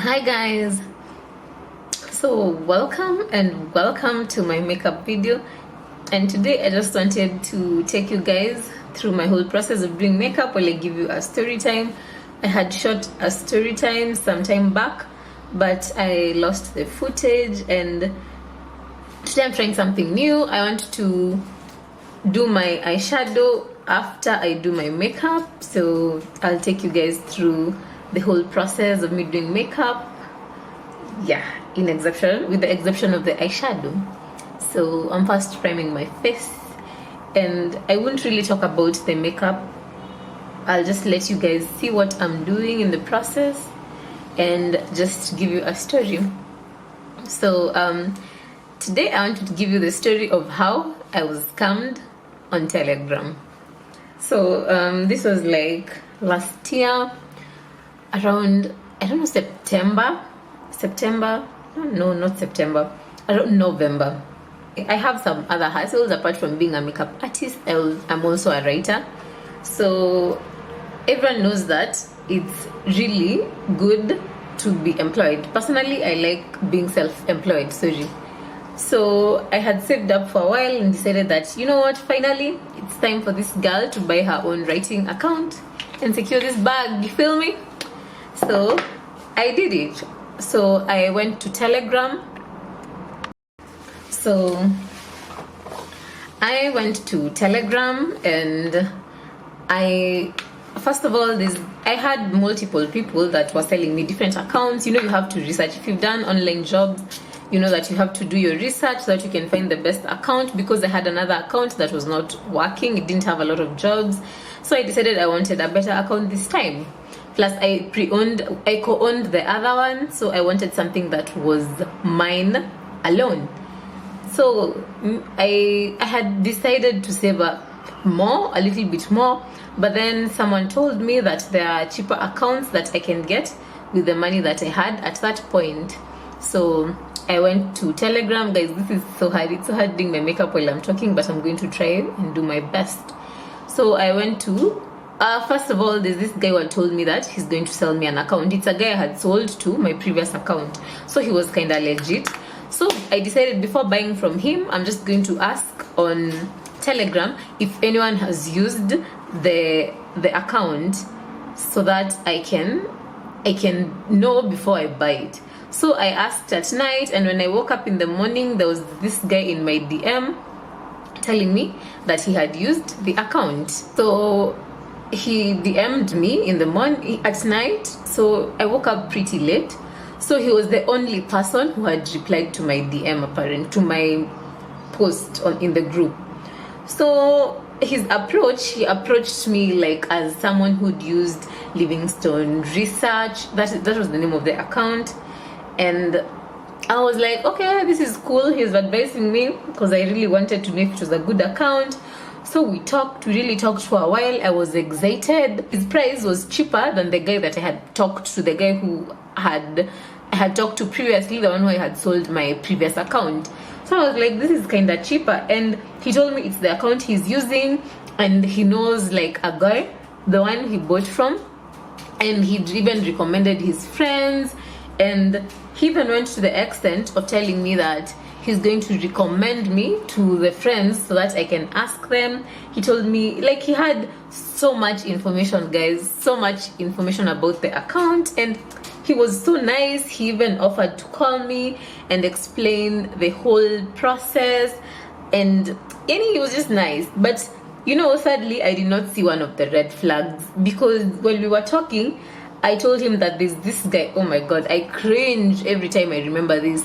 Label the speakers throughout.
Speaker 1: Hi guys, so welcome to my makeup video. And today I just wanted to take you guys through my whole process of doing makeup while I give you a story time. I had shot a story time some time back, but I lost the footage, and today I'm trying something new. I want to do my eyeshadow after I do my makeup, so I'll take you guys through the whole process of me doing makeup, with the exception of the eyeshadow. So I'm first priming my face, and I won't really talk about the makeup. I'll just let you guys see what I'm doing in the process and just give you a story. So today I wanted to give you the story of how I was scammed on Telegram. So this was like last year, around, I don't know, around November. I have some other hustles apart from being a makeup artist. I'm also a writer, so everyone knows that it's really good to be employed. Personally, I like being self-employed. So I had saved up for a while and decided that, you know what, finally it's time for this girl to buy her own writing account and secure this bag, you feel me? So I did it. So I went to Telegram. And first of all, I had multiple people that were selling me different accounts. You know, you have to research. If you've done online jobs, you know that you have to do your research so that you can find the best account, because I had another account that was not working. It didn't have a lot of jobs. So I decided I wanted a better account this time. Plus I co-owned the other one, so I wanted something that was mine alone. So I had decided to save up a little bit more, but then someone told me that there are cheaper accounts that I can get with the money that I had at that point. So I went to Telegram. Guys, this is so hard. It's so hard doing my makeup while I'm talking, but I'm going to try and do my best. So I went to first of all, there's this guy who had told me that he's going to sell me an account. It's a guy I had sold to my previous account, so he was kind of legit. So I decided before buying from him, I'm just going to ask on Telegram if anyone has used the account, so that I can know before I buy it. So I asked at night, and when I woke up in the morning, there was this guy in my DM telling me that he had used the account. So he DM'd me in the morning, at night. So I woke up pretty late. So he was the only person who had replied to my DM, to my post in the group. So he approached me like as someone who'd used Livingstone Research. That was the name of the account. And I was like, okay, this is cool. He's advising me, because I really wanted to know if it was a good account. So we really talked for a while. I was excited. His price was cheaper than the guy that I had talked to, the guy who I had talked to previously, the one who I had sold my previous account. So I was like, this is kind of cheaper. And he told me it's the account he's using, and he knows like a guy, the one he bought from, and he even recommended his friends. And he even went to the extent of telling me that he's going to recommend me to the friends so that I can ask them. He told me, like, he had so much information, guys, so much information about the account, and he was so nice. He even offered to call me and explain the whole process, and he was just nice. But you know, sadly, I did not see one of the red flags, because when we were talking, I told him that there's this guy. Oh my god, I cringe every time I remember this.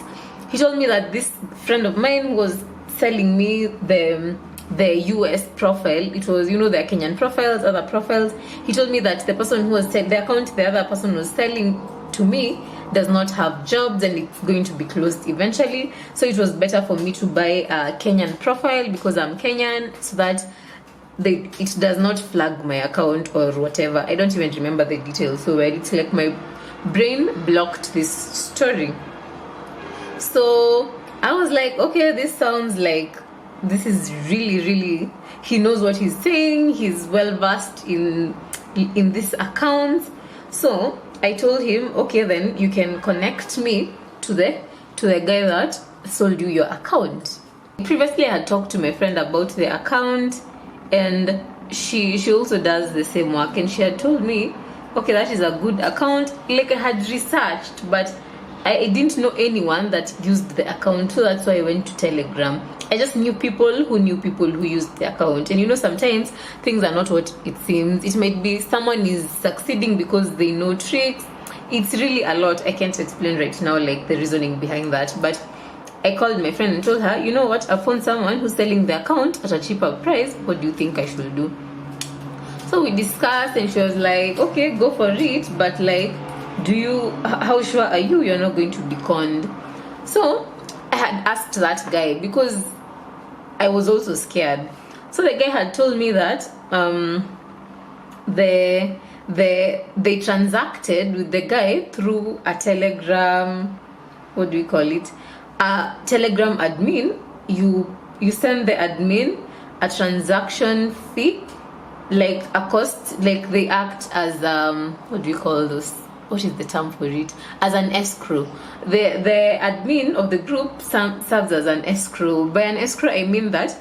Speaker 1: He told me that this friend of mine was selling me the US profile. It was, you know, the Kenyan profiles, other profiles. He told me that the person who was the account the other person was selling to me does not have jobs, and it's going to be closed eventually. So it was better for me to buy a Kenyan profile, because I'm Kenyan, so that it does not flag my account or whatever. I don't even remember the details so well. It's like my brain blocked this story. So I was like, okay, this sounds like this is really, he knows what he's saying. He's well versed in this account. So I told him, okay, then you can connect me to the guy that sold you your account. Previously, I had talked to my friend about the account, and she also does the same work, and she had told me, okay, that is a good account. Like, I had researched, but I didn't know anyone that used the account, so that's why I went to Telegram. I just knew people who used the account. And you know, sometimes things are not what it seems. It might be someone is succeeding because they know tricks. It's really a lot. I can't explain right now, like, the reasoning behind that, but I called my friend and told her, you know what, I found someone who's selling the account at a cheaper price. What do you think I should do? So we discussed, and she was like, okay, go for it, but like, how sure are you're not going to be conned? So I had asked that guy because I was also scared. So the guy had told me that they transacted with the guy through a Telegram, what do we call it, a Telegram admin. You send the admin a transaction fee, like a cost, like they act as what do you call those, what is the term for it, as an escrow. The admin of the group serves as an escrow. By an escrow, I mean that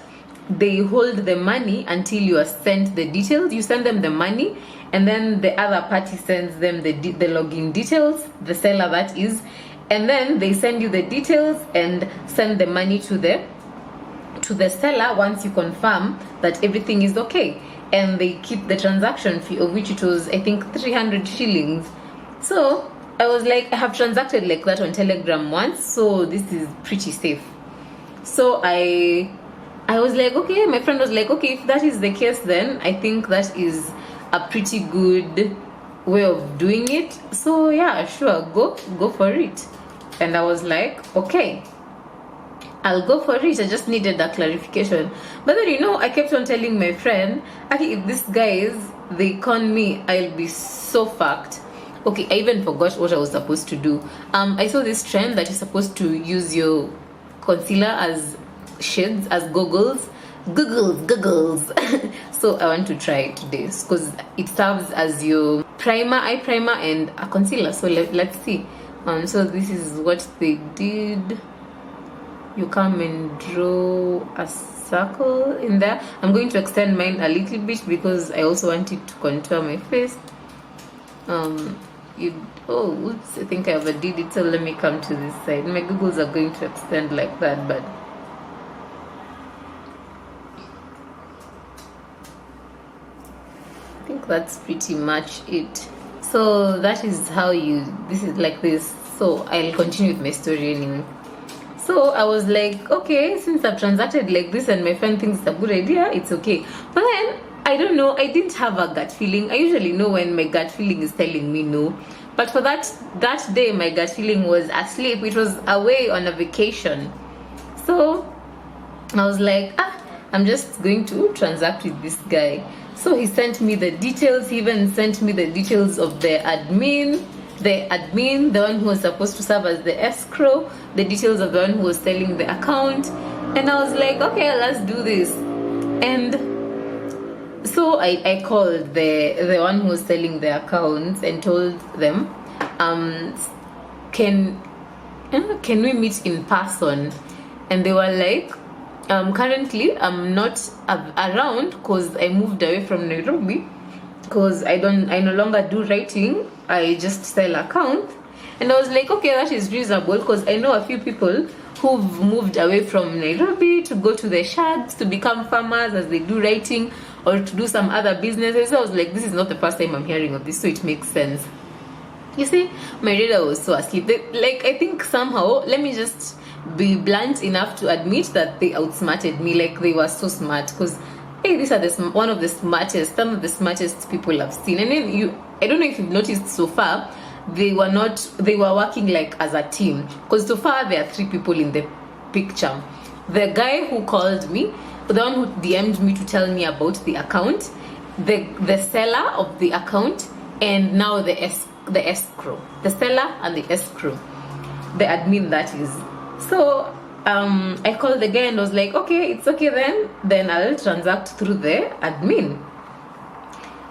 Speaker 1: they hold the money until you are sent the details. You send them the money, and then the other party sends them the login details, the seller that is, and then they send you the details and send the money to the seller once you confirm that everything is okay. And they keep the transaction fee, of which it was, I think, 300 shillings. So I was like, I have transacted like that on Telegram once, so this is pretty safe. So I was like, okay, my friend was like, okay, if that is the case, then I think that is a pretty good way of doing it. So yeah, sure, go for it. And I was like, okay, I'll go for it. I just needed that clarification. But then, you know, I kept on telling my friend, actually, if these guys, they con me, I'll be so fucked. Okay, I even forgot what I was supposed to do. I saw this trend that you're supposed to use your concealer as shades, as goggles. So I want to try it today because it serves as your primer, eye primer, and a concealer. So let's see. So this is what they did. You come and draw a circle in there. I'm going to extend mine a little bit because I also want it to contour my face. Oops, I think I overdid it, so let me come to this side. My googles are going to extend like that, but I think that's pretty much it. So that is how this is like this. So I'll continue with my story anyway. So I was like, okay, since I've transacted like this and my friend thinks it's a good idea, it's okay. But then, I don't know, I didn't have a gut feeling. I usually know when my gut feeling is telling me no. But for that day, my gut feeling was asleep. It was away on a vacation. So I was like, I'm just going to transact with this guy. So he sent me the details. He even sent me the details of the admin, the one who was supposed to serve as the escrow, the details of the one who was selling the account. And I was like, okay, let's do this. And so I called the one who was selling the accounts and told them, can we meet in person? And they were like, currently I'm not around because I moved away from Nairobi, because I no longer do writing, I just sell accounts. And I was like, okay, that is reasonable, because I know a few people who've moved away from Nairobi to go to the shacks to become farmers as they do writing or to do some other businesses. So I was like, this is not the first time I'm hearing of this, so it makes sense. You see, my radar was so asleep. I think somehow, let me just be blunt enough to admit that they outsmarted me. Like, they were so smart, because hey, these are some of the smartest people I've seen. And then I don't know if you've noticed so far, they were working like as a team, because so far there are 3 people in the picture. The guy who called me, the one who DM'd me to tell me about the account, the seller of the account, and now the escrow, the seller and the escrow, the admin, that is. So I called the guy and was like, okay, it's okay then I'll transact through the admin.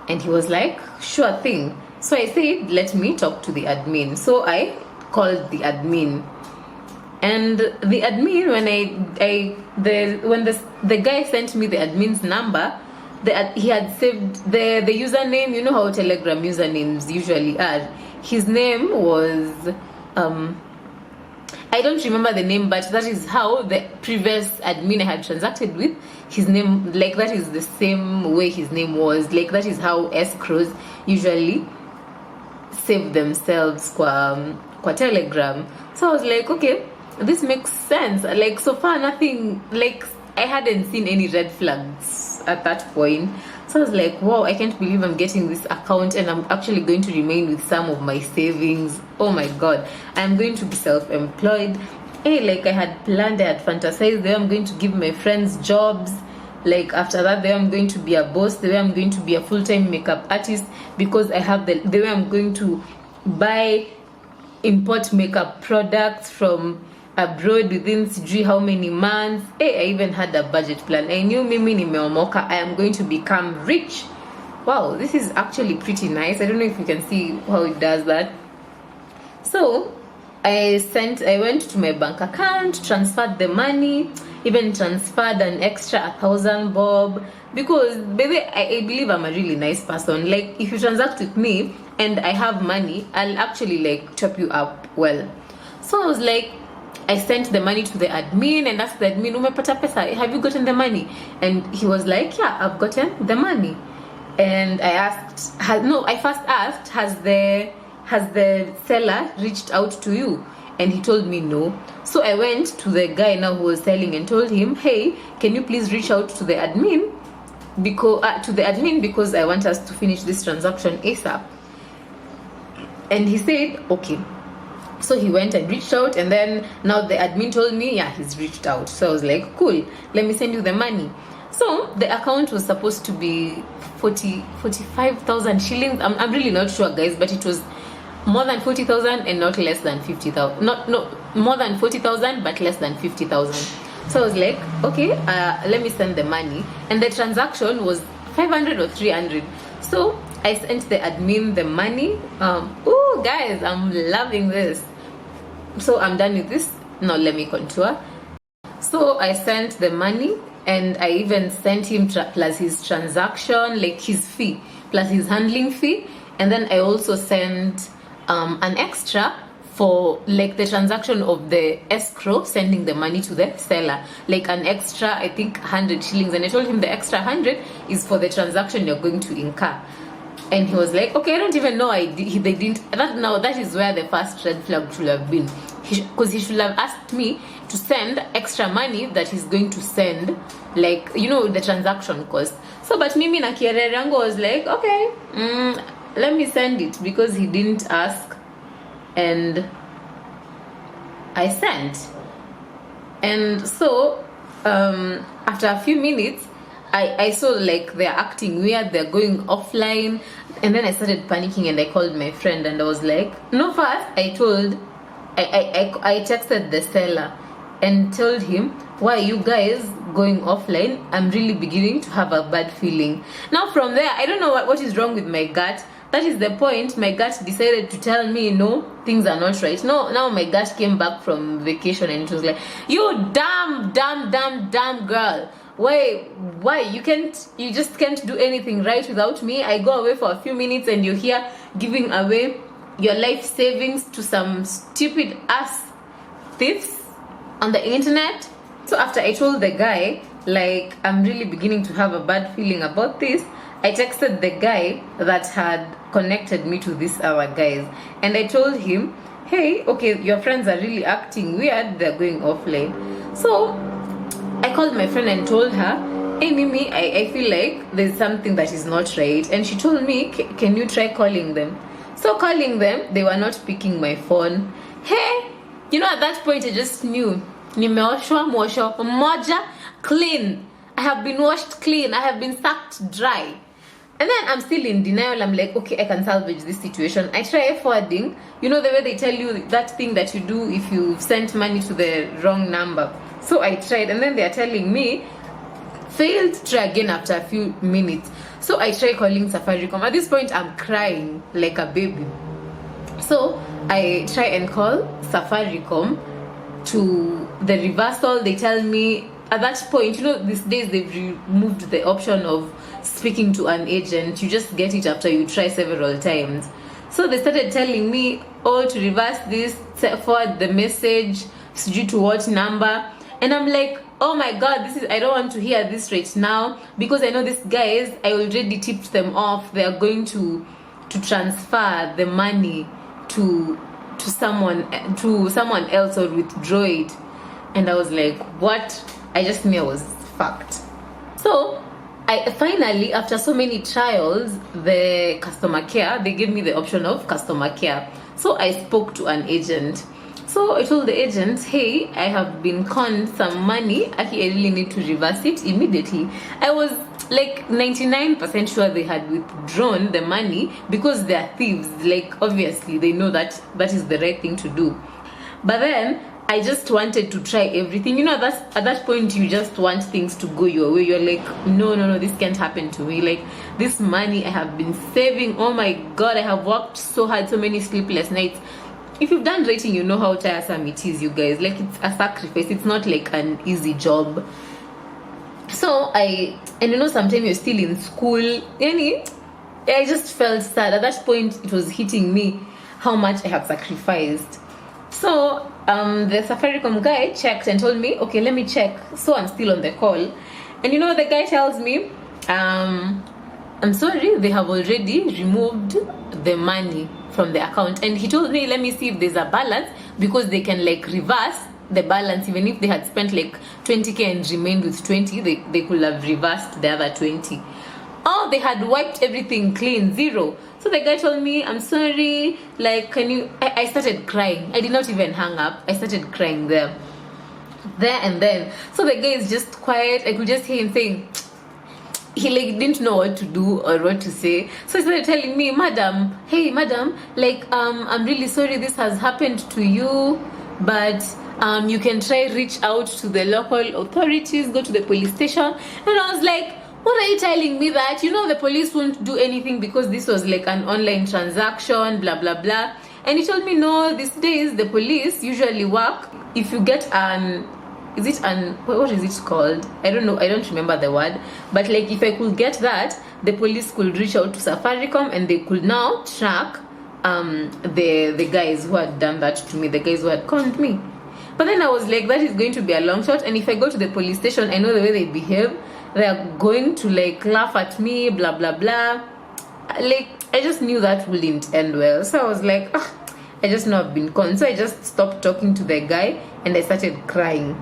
Speaker 1: And he was like, sure thing. So I said, let me talk to the admin. So I called the admin. And the admin, when the guy sent me the admin's number, he had saved the username. You know how Telegram usernames usually are. His name was I don't remember the name, but that is how the previous admin I had transacted with, his name, like that is the same way his name was. Like that is how escrows usually save themselves kwa Telegram. So I was like, okay, this makes sense. Like so far nothing, like I hadn't seen any red flags at that point. So I was like, wow, I can't believe I'm getting this account and I'm actually going to remain with some of my savings. Oh my god, I'm going to be self-employed. Hey, like I had planned, I had fantasized the way I'm going to give my friends jobs. Like after that, the way I'm going to be a boss, the way I'm going to be a full-time makeup artist, because I have the way I'm going to import makeup products from abroad within how many months. Hey, I even had a budget plan. I knew mimi nimeomoka, I am going to become rich. Wow, this is actually pretty nice. I don't know if you can see how it does that. So I went to my bank account, transferred the money, even transferred an extra 1,000 bob, because baby, I believe I'm a really nice person. Like if you transact with me and I have money, I'll actually like chop you up well. So I was like, I sent the money to the admin and asked the admin, umepata pesa, have you gotten the money? And he was like, yeah, I've gotten the money. And I first asked, has the seller reached out to you? And he told me no. So I went to the guy now who was selling and told him, hey, can you please reach out to the admin because I want us to finish this transaction ASAP. And he said, okay. So he went and reached out, and then now the admin told me, yeah, he's reached out. So I was like, cool, let me send you the money. So the account was supposed to be 45,000 shillings. I'm really not sure, guys, but it was more than 40,000 and not less than 50,000. Not more than 40,000, but less than 50,000. So I was like, okay, let me send the money. And the transaction was 500 or 300. So I sent the admin the money. Oh, guys, I'm loving this. So I'm done with this. Now let me contour. So I sent the money, and I even sent him plus his transaction, like his fee, plus his handling fee. And then I also sent an extra for like the transaction of the escrow, sending the money to the seller, like an extra, I think 100 shillings. And I told him the extra 100 is for the transaction you're going to incur. And he was like, okay, I don't even know they didn't. That is where the first red flag should have been. Because he should have asked me to send extra money that he's going to send, like, you know, the transaction cost. So, but mimi na kiererango was like, okay, let me send it, because he didn't ask. And I sent. And so, after a few minutes, I saw like they're acting weird, they're going offline, and then I started panicking and I called my friend and I was like, no, first I texted the seller and told him, why are you guys going offline? I'm really beginning to have a bad feeling. Now from there, I don't know what is wrong with my gut. That is the point. My gut decided to tell me, no, things are not right. No, now my gut came back from vacation and it was like, you damn girl. Why you just can't do anything right without me? I go away for a few minutes and you're here giving away your life savings to some stupid ass thieves on the internet. So after I told the guy, like, I'm really beginning to have a bad feeling about this, I texted the guy that had connected me to these other guys, and I told him, hey, okay, your friends are really acting weird, they're going offline. So I called my friend and told her, hey Mimi, I feel like there's something that is not right. And she told me, can you try calling them? So calling them, they were not picking my phone. Hey, you know, at that point I just knew, nimeoshwa moja clean. I have been washed clean, I have been sucked dry. And then I'm still in denial. I'm like, okay, I can salvage this situation. I try forwarding. You know the way they tell you that thing that you do if you've sent money to the wrong number. So I tried, and then they're telling me, failed, try again after a few minutes. So I try calling Safaricom. At this point, I'm crying like a baby. So I try and call Safaricom to the reversal. They tell me at that point, you know, these days they've removed the option of speaking to an agent. You just get it after you try several times. So they started telling me, oh, to reverse this, forward the message, due to what number. And I'm like, oh my god, I don't want to hear this right now, because I know these guys, I already tipped them off. They are going to transfer the money to someone else or withdraw it. And I was like, what? I just knew I was fucked. So I finally, after so many trials, the customer care, they gave me the option of customer care. So I spoke to an agent. So I told the agent, hey, I have been conned some money. Actually, I really need to reverse it immediately. I was like 99% sure they had withdrawn the money, because they're thieves. Like, obviously, they know that is the right thing to do. But then I just wanted to try everything. You know, at that point, you just want things to go your way. You're like, no, this can't happen to me. Like, this money I have been saving. Oh my god, I have worked so hard, so many sleepless nights. If you've done writing, you know how tiresome it is, you guys. Like, it's a sacrifice. It's not like an easy job. So and you know, sometimes you're still in school. I just felt sad. At that point, it was hitting me how much I have sacrificed. So the Safaricom guy checked and told me, okay, let me check. So I'm still on the call. And you know, the guy tells me, I'm sorry, they have already removed the money from the account. And he told me, let me see if there's a balance, because they can like reverse the balance. Even if they had spent like 20k and remained with 20, they could have reversed the other 20. Oh, they had wiped everything clean, zero. So the guy told me, I'm sorry, like, can you... I started crying. I did not even hang up. I started crying there and then. So the guy is just quiet. I could just hear him saying, he like didn't know what to do or what to say. So he started telling me, madam, hey madam, like I'm really sorry this has happened to you, but you can try reach out to the local authorities, go to the police station. And I was like, what are you telling me, that you know the police won't do anything because this was like an online transaction, blah blah blah? And he told me, no, these days the police usually work if you get what is it called? I don't know, I don't remember the word, but like if I could get that, the police could reach out to Safaricom and they could now track the guys who had done that to me, the guys who had conned me. But then I was like, that is going to be a long shot, and if I go to the police station, I know the way they behave, they are going to like laugh at me, blah blah blah. Like, I just knew that wouldn't end well. So I was like, I just know I've been conned. So I just stopped talking to the guy and I started crying.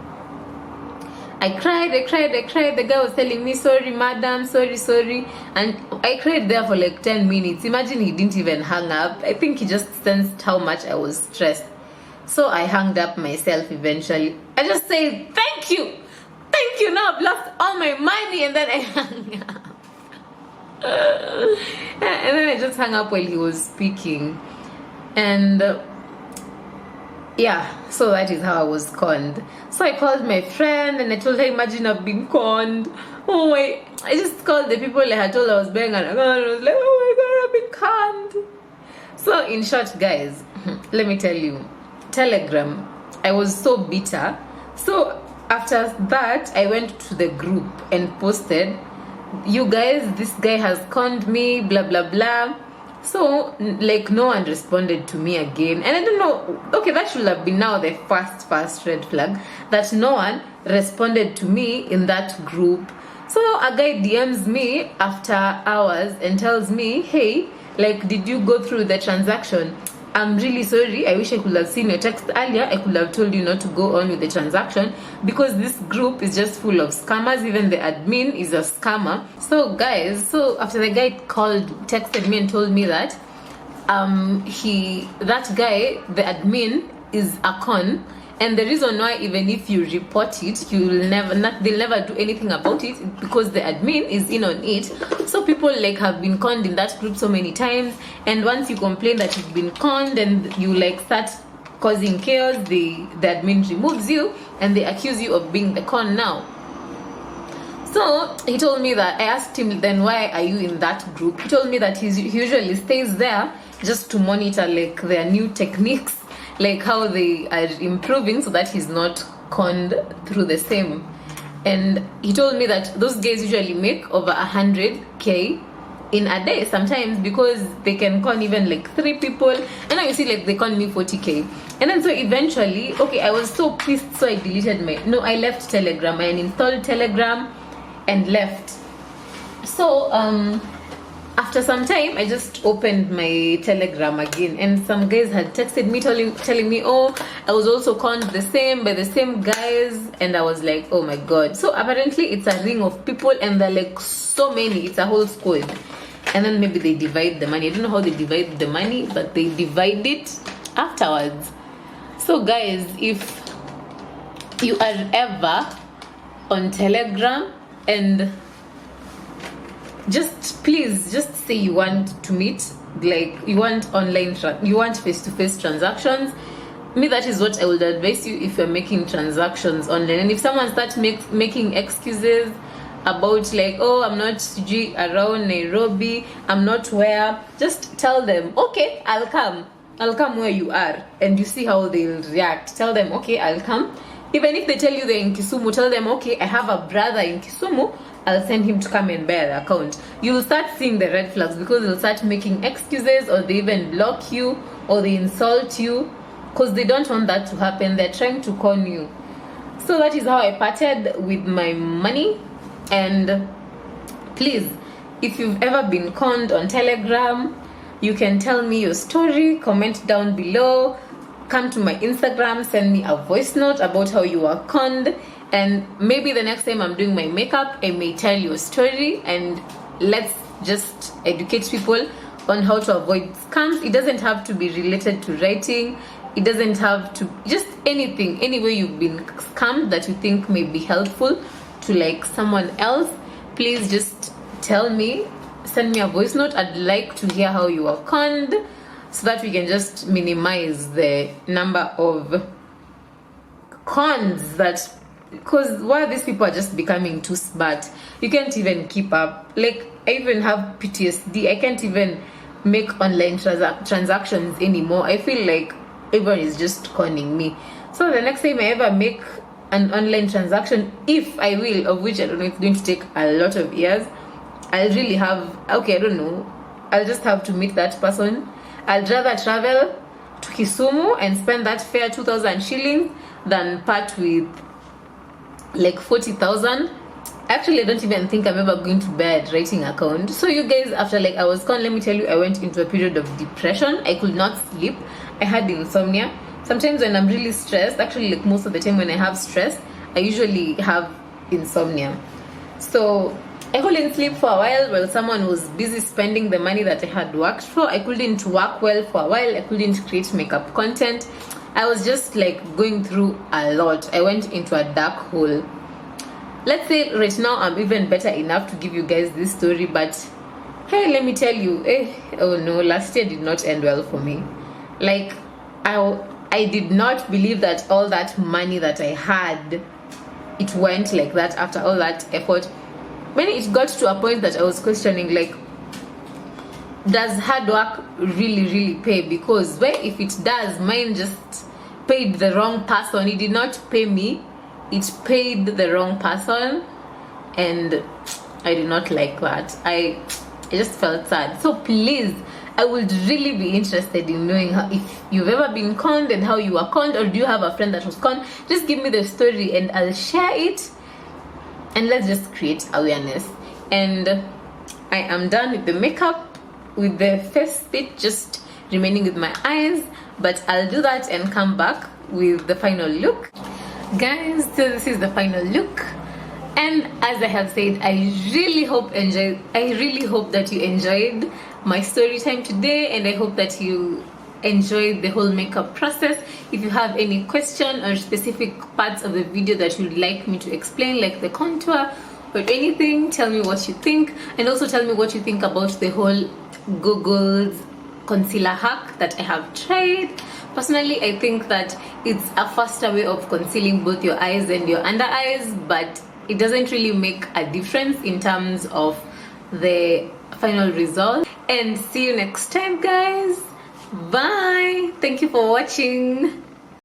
Speaker 1: I cried. The guy was telling me, sorry madam, sorry, and I cried there for like 10 minutes. Imagine he didn't even hang up. I think he just sensed how much I was stressed. So I hung up myself eventually. I just said, thank you, now I've lost all my money, and then I hung up. And then I just hung up while he was speaking. And yeah, so that is how I was conned. So I called my friend and I told her, imagine I've been conned. Oh wait, I just called the people I had told I was buying an account, and I was like, oh my god, I've been conned. So in short, guys, let me tell you, Telegram, I was so bitter. So after that, I went to the group and posted, you guys, this guy has conned me, blah blah blah. So like no one responded to me again, and I don't know, okay, that should have been now the first red flag, that no one responded to me in that group. So a guy DMs me after hours and tells me, hey, like, did you go through the transaction? I'm really sorry, I wish I could have seen your text earlier. I could have told you not to go on with the transaction, because this group is just full of scammers. Even the admin is a scammer. So guys, so after the guy texted me and told me that that guy, the admin, is a con, and the reason why, even if you report it, they'll never do anything about it, because the admin is in on it. So people like have been conned in that group so many times, and once you complain that you've been conned and you like start causing chaos, the admin removes you and they accuse you of being the con now. So he told me that, I asked him then, why are you in that group? He told me that he usually stays there just to monitor like their new techniques, like how they are improving, so that he's not conned through the same. And he told me that those guys usually make over 100k in a day sometimes, because they can con even like 3 people. And now you see, like, they con me 40k. And then so eventually, okay, I was so pissed, so I deleted I left Telegram. I uninstalled Telegram and left. So after some time, I just opened my Telegram again, and some guys had texted me telling me, oh, I was also conned the same by the same guys. And I was like, oh my god. So apparently it's a ring of people, and they're like so many, it's a whole squad. And then maybe they divide the money. I don't know how they divide the money, but they divide it afterwards. So guys, if you are ever on Telegram and please just say you want to meet, like you want you want face-to-face transactions. Me, that is what I would advise you if you're making transactions online. And if someone starts making excuses about like, oh, I'm not around Nairobi, I'm not where, just tell them, okay, I'll come where you are, and you see how they'll react. Tell them, okay, I'll come. Even if they tell you they're in Kisumu, tell them, okay, I have a brother in Kisumu, I'll send him to come and bear the account. You'll start seeing the red flags, because they'll start making excuses, or they even block you, or they insult you, because they don't want that to happen. They're trying to con you. So that is how I parted with my money. And please, if you've ever been conned on Telegram, you can tell me your story, comment down below, come to my Instagram, send me a voice note about how you were conned, and maybe the next time I'm doing my makeup, I may tell you a story, and let's just educate people on how to avoid scams. It doesn't have to be related to writing. It doesn't have to, just anything, any way you've been scammed that you think may be helpful to like someone else. Please just tell me, send me a voice note. I'd like to hear how you are conned, so that we can just minimize the number of cons that, because while these people are just becoming too smart, you can't even keep up. Like, I even have PTSD. I can't even make online transactions anymore. I feel like everyone is just conning me. So the next time I ever make an online transaction, if I will, of which I don't know, it's going to take a lot of years, I'll really have, okay, I don't know, I'll just have to meet that person. I'd rather travel to Kisumu and spend that fare 2,000 shillings than part with like 40,000. Actually, I don't even think I'm ever going to buy a writing account. So you guys, after like I was con, let me tell you, I went into a period of depression. I could not sleep. I had insomnia. Sometimes when I'm really stressed, actually like most of the time when I have stress, I usually have insomnia. So I couldn't sleep for a while someone was busy spending the money that I had worked for. I couldn't work well for a while. I couldn't create makeup content. I was just like going through a lot. I went into a dark hole. Let's say right now I'm even better enough to give you guys this story, but hey, let me tell you, oh no, last year did not end well for me. Like, I did not believe that all that money that I had, it went like that after all that effort. When it got to a point that I was questioning, like, does hard work really pay? Because if it does, mine just paid the wrong person. It did not pay me, it paid the wrong person, and I did not like that. I just felt sad. So please, I would really be interested in knowing if you've ever been conned and how you were conned, or do you have a friend that was conned? Just give me the story and I'll share it, and let's just create awareness. And I am done with the makeup, with the face bit just remaining with my eyes, but I'll do that and come back with the final look. Guys, so this is the final look, and as I have said, I really hope that you enjoyed my story time today, and I hope that you enjoyed the whole makeup process. If you have any question or specific parts of the video that you'd like me to explain, like the contour or anything, tell me what you think, and also tell me what you think about the whole Google's concealer hack that I have tried. Personally, I think that it's a faster way of concealing both your eyes and your under eyes, but it doesn't really make a difference in terms of the final result. And see you next time, guys. Bye. Thank you for watching.